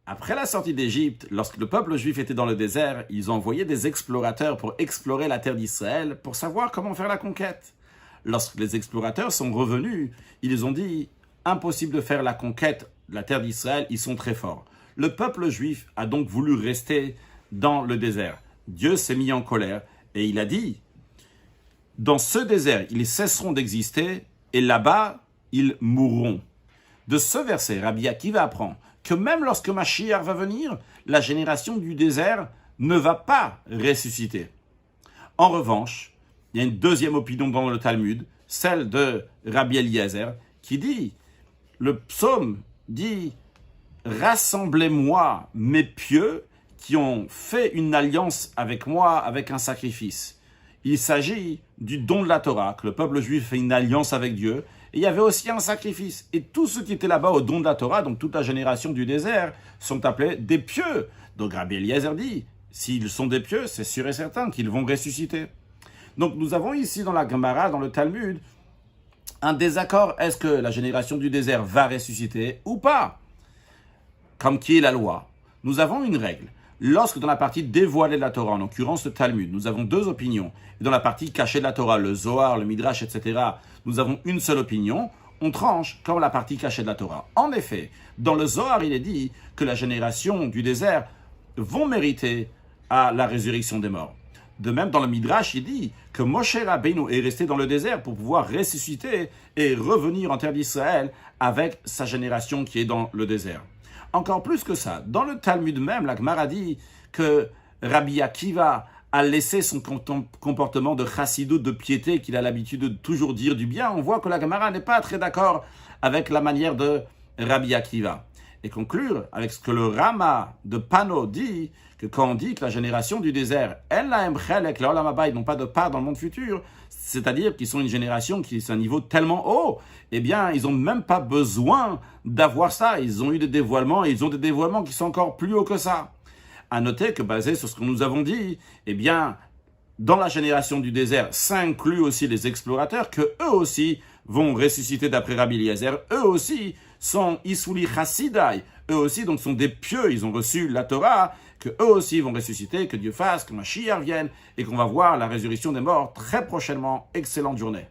Après la sortie d'Égypte, lorsque le peuple juif était dans le désert, ils ont envoyé des explorateurs pour explorer la terre d'Israël pour savoir comment faire la conquête. Lorsque les explorateurs sont revenus, ils ont dit « Impossible de faire la conquête de la terre d'Israël, ils sont très forts ». Le peuple juif a donc voulu rester dans le désert. Dieu s'est mis en colère et il a dit « Dans ce désert, ils cesseront d'exister et là-bas, ils mourront ». De ce verset, Rabbi Akiva apprend que même lorsque Mashiach va venir, la génération du désert ne va pas ressusciter. En revanche, il y a une deuxième opinion dans le Talmud, celle de Rabbi Eliezer, qui dit, le psaume dit « Rassemblez-moi mes pieux qui ont fait une alliance avec moi avec un sacrifice ». Il s'agit du don de la Torah, que le peuple juif fait une alliance avec Dieu, et il y avait aussi un sacrifice. Et tous ceux qui étaient là-bas au don de la Torah, donc toute la génération du désert, sont appelés des pieux. Donc Rabbi Eliezer dit, s'ils sont des pieux, c'est sûr et certain qu'ils vont ressusciter. Donc nous avons ici dans la Gemara, dans le Talmud, un désaccord. Est-ce que la génération du désert va ressusciter ou pas? Comme qui est la loi? Nous avons une règle. Lorsque dans la partie dévoilée de la Torah, en l'occurrence le Talmud, nous avons deux opinions, et dans la partie cachée de la Torah, le Zohar, le Midrash, etc., nous avons une seule opinion, on tranche comme la partie cachée de la Torah. En effet, dans le Zohar, il est dit que la génération du désert vont mériter à la résurrection des morts. De même, dans le Midrash, il dit que Moshe Rabbeinu est resté dans le désert pour pouvoir ressusciter et revenir en terre d'Israël avec sa génération qui est dans le désert. Encore plus que ça, dans le Talmud même, la Gemara dit que Rabbi Akiva a laissé son comportement de chassidut, de piété, qu'il a l'habitude de toujours dire du bien. On voit que la Gemara n'est pas très d'accord avec la manière de Rabbi Akiva. Et conclure avec ce que le Rama de Pano dit, que quand on dit que la génération du désert, elle ils n'ont pas de part dans le monde futur, c'est-à-dire qu'ils sont une génération qui est à un niveau tellement haut, eh bien, ils n'ont même pas besoin d'avoir ça. Ils ont eu des dévoilements, et ils ont des dévoilements qui sont encore plus hauts que ça. À noter que, basé sur ce que nous avons dit, eh bien, dans la génération du désert, ça inclut aussi les explorateurs, que eux aussi vont ressusciter d'après Rabbi Eliezer. Eux aussi sont Isuli Chassidai. Eux aussi donc sont des pieux. Ils ont reçu la Torah, que eux aussi vont ressusciter, que Dieu fasse, que Mashiach vienne, et qu'on va voir la résurrection des morts très prochainement. Excellente journée.